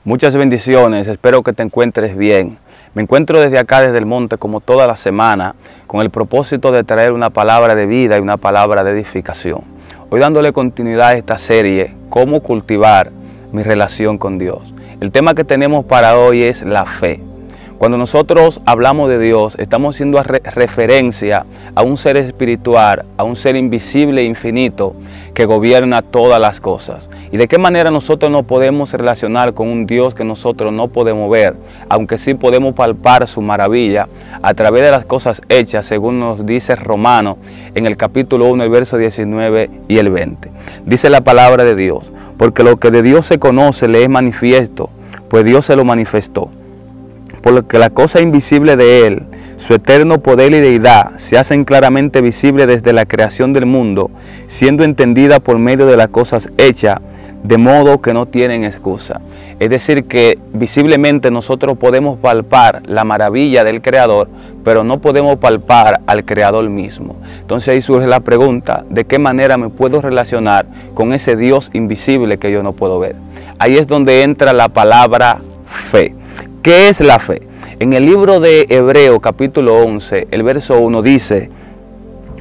Muchas bendiciones, espero que te encuentres bien. Me encuentro desde acá, desde el monte, como toda la semana, con el propósito de traer una palabra de vida y una palabra de edificación. Hoy dándole continuidad a esta serie, cómo cultivar mi relación con Dios. El tema que tenemos para hoy es la fe. Cuando nosotros hablamos de Dios, estamos haciendo referencia a un ser espiritual, a un ser invisible e infinito que gobierna todas las cosas. ¿Y de qué manera nosotros nos podemos relacionar con un Dios que nosotros no podemos ver, aunque sí podemos palpar su maravilla a través de las cosas hechas, según nos dice Romanos en el capítulo 1, el verso 19 y el 20? Dice la palabra de Dios: porque lo que de Dios se conoce le es manifiesto, pues Dios se lo manifestó. Porque la cosa invisible de Él, su eterno poder y deidad, se hacen claramente visibles desde la creación del mundo, siendo entendida por medio de las cosas hechas, de modo que no tienen excusa. Es decir, que visiblemente nosotros podemos palpar la maravilla del Creador, pero no podemos palpar al Creador mismo. Entonces ahí surge la pregunta: ¿de qué manera me puedo relacionar con ese Dios invisible que yo no puedo ver? Ahí es donde entra la palabra fe. ¿Qué es la fe? En el libro de Hebreos capítulo 11, el verso 1 dice: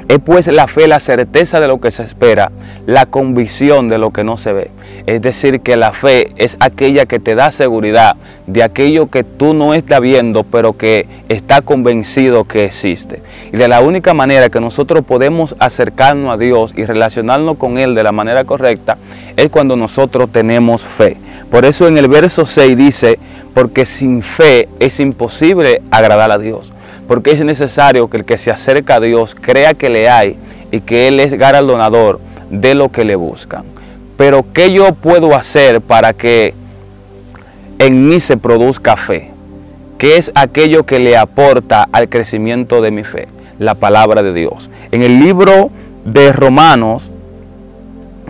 es pues la fe la certeza de lo que se espera, la convicción de lo que no se ve. Es decir, que la fe es aquella que te da seguridad de aquello que tú no estás viendo, pero que está convencido que existe. Y de la única manera que nosotros podemos acercarnos a Dios y relacionarnos con Él de la manera correcta es cuando nosotros tenemos fe. Por eso en el verso 6 dice: porque sin fe es imposible agradar a Dios. Porque es necesario que el que se acerca a Dios crea que le hay y que Él es galardonador de lo que le buscan. Pero ¿qué yo puedo hacer para que en mí se produzca fe? ¿Qué es aquello que le aporta al crecimiento de mi fe? La palabra de Dios. En el libro de Romanos,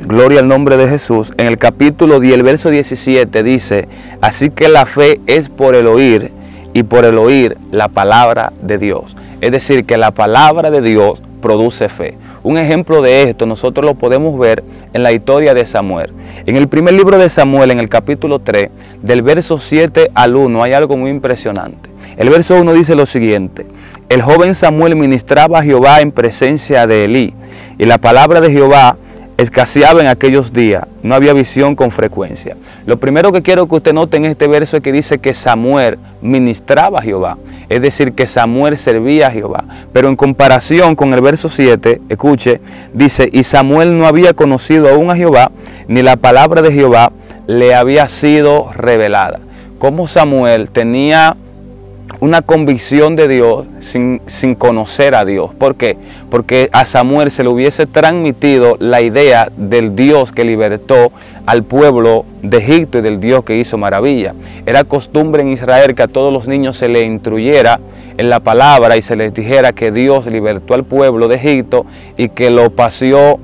gloria al nombre de Jesús, en el capítulo 10, el verso 17 dice: así que la fe es por el oír, y por el oír la palabra de Dios. Es decir, que la palabra de Dios produce fe. Un ejemplo de esto nosotros lo podemos ver en la historia de Samuel. En el primer libro de Samuel, en el capítulo 3, del verso 7 al 1, hay algo muy impresionante. El verso 1 dice lo siguiente: el joven Samuel ministraba a Jehová en presencia de Elí, y la palabra de Jehová escaseaba en aquellos días, no había visión con frecuencia. Lo primero que quiero que usted note en este verso es que dice que Samuel ministraba a Jehová, es decir, que Samuel servía a Jehová. Pero en comparación con el verso 7, escuche, dice: y Samuel no había conocido aún a Jehová, ni la palabra de Jehová le había sido revelada. Como Samuel tenía una convicción de Dios sin conocer a Dios. ¿Por qué? Porque a Samuel se le hubiese transmitido la idea del Dios que libertó al pueblo de Egipto y del Dios que hizo maravilla. Era costumbre en Israel que a todos los niños se les instruyera en la palabra y se les dijera que Dios libertó al pueblo de Egipto y que lo paseó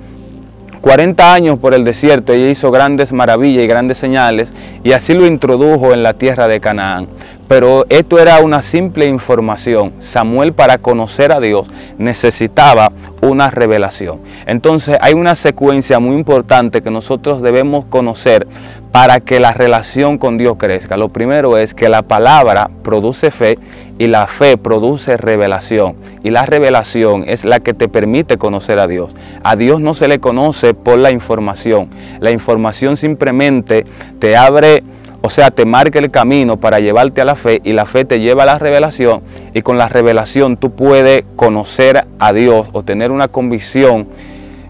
40 años por el desierto y hizo grandes maravillas y grandes señales, y así lo introdujo en la tierra de Canaán. Pero esto era una simple información. Samuel, para conocer a Dios, necesitaba una revelación. Entonces hay una secuencia muy importante que nosotros debemos conocer para que la relación con Dios crezca. Lo primero es que la palabra produce fe y la fe produce revelación. Y la revelación es la que te permite conocer a Dios. A Dios no se le conoce por la información. La información simplemente te abre, o sea, te marca el camino para llevarte a la fe, y la fe te lleva a la revelación, y con la revelación tú puedes conocer a Dios o tener una convicción,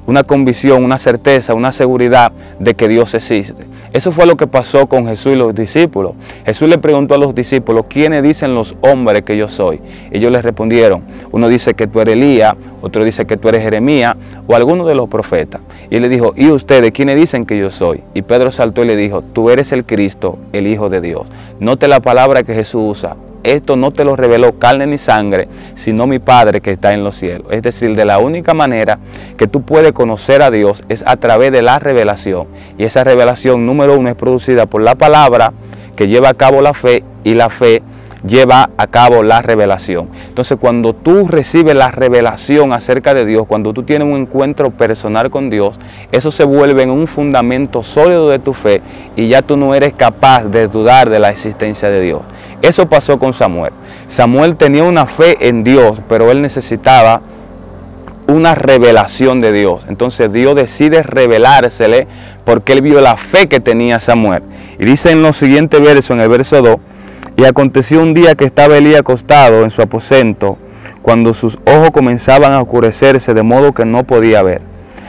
una certeza, una seguridad de que Dios existe. Eso fue lo que pasó con Jesús y los discípulos. Jesús le preguntó a los discípulos: ¿quiénes dicen los hombres que yo soy? Ellos les respondieron: uno dice que tú eres Elías, otro dice que tú eres Jeremías o alguno de los profetas. Y él le dijo: ¿y ustedes quiénes dicen que yo soy? Y Pedro saltó y le dijo: tú eres el Cristo, el Hijo de Dios. Note la palabra que Jesús usa: esto no te lo reveló carne ni sangre, sino mi Padre que está en los cielos. Es decir, de la única manera que tú puedes conocer a Dios es a través de la revelación. Y esa revelación, número uno, es producida por la palabra, que lleva a cabo la fe, y la fe lleva a cabo la revelación. Entonces, cuando tú recibes la revelación acerca de Dios, cuando tú tienes un encuentro personal con Dios, eso se vuelve en un fundamento sólido de tu fe y ya tú no eres capaz de dudar de la existencia de Dios. Eso pasó con Samuel. Samuel tenía una fe en Dios, pero él necesitaba una revelación de Dios. Entonces Dios decide revelársele porque él vio la fe que tenía Samuel. Y dice en los siguientes versos, en el verso 2, y aconteció un día que estaba Elí acostado en su aposento, cuando sus ojos comenzaban a oscurecerse de modo que no podía ver.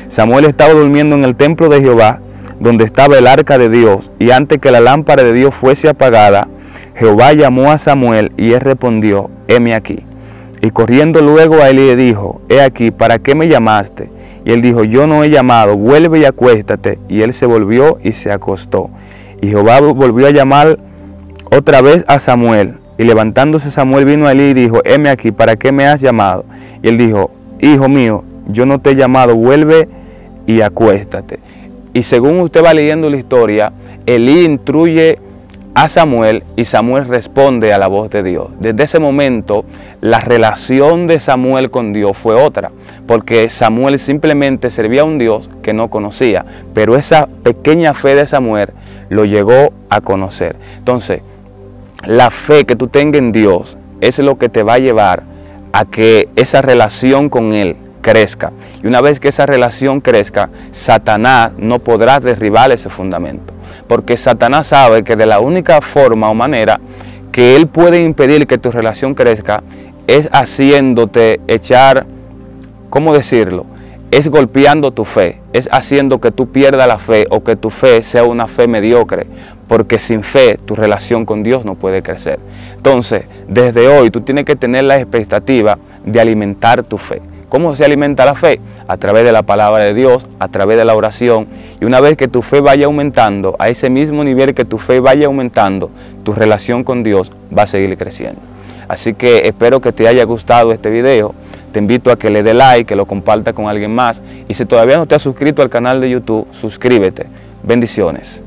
Samuel estaba durmiendo en el templo de Jehová, donde estaba el arca de Dios, y antes que la lámpara de Dios fuese apagada, Jehová llamó a Samuel, y él respondió, heme aquí. Y corriendo luego a Elí le dijo, he aquí, ¿para qué me llamaste? Y él dijo, yo no he llamado, vuelve y acuéstate. Y él se volvió y se acostó. Y Jehová volvió a llamar otra vez a Samuel. Y levantándose Samuel vino a Elí y dijo, heme aquí, ¿para qué me has llamado? Y él dijo, hijo mío, yo no te he llamado, vuelve y acuéstate. Y según usted va leyendo la historia, Elí instruye a Samuel y Samuel responde a la voz de Dios. Desde ese momento la relación de Samuel con Dios fue otra, porque Samuel simplemente servía a un Dios que no conocía, pero esa pequeña fe de Samuel lo llegó a conocer. Entonces, la fe que tú tengas en Dios es lo que te va a llevar a que esa relación con Él crezca. Y una vez que esa relación crezca, Satanás no podrá derribar ese fundamento. Porque Satanás sabe que de la única forma o manera que él puede impedir que tu relación crezca es haciéndote echar, ¿cómo decirlo? Es golpeando tu fe, es haciendo que tú pierdas la fe o que tu fe sea una fe mediocre, porque sin fe tu relación con Dios no puede crecer. Entonces, desde hoy tú tienes que tener la expectativa de alimentar tu fe. ¿Cómo se alimenta la fe? A través de la palabra de Dios, a través de la oración. Y una vez que tu fe vaya aumentando, a ese mismo nivel que tu fe vaya aumentando, tu relación con Dios va a seguir creciendo. Así que espero que te haya gustado este video. Te invito a que le dé like, que lo comparta con alguien más. Y si todavía no te has suscrito al canal de YouTube, suscríbete. Bendiciones.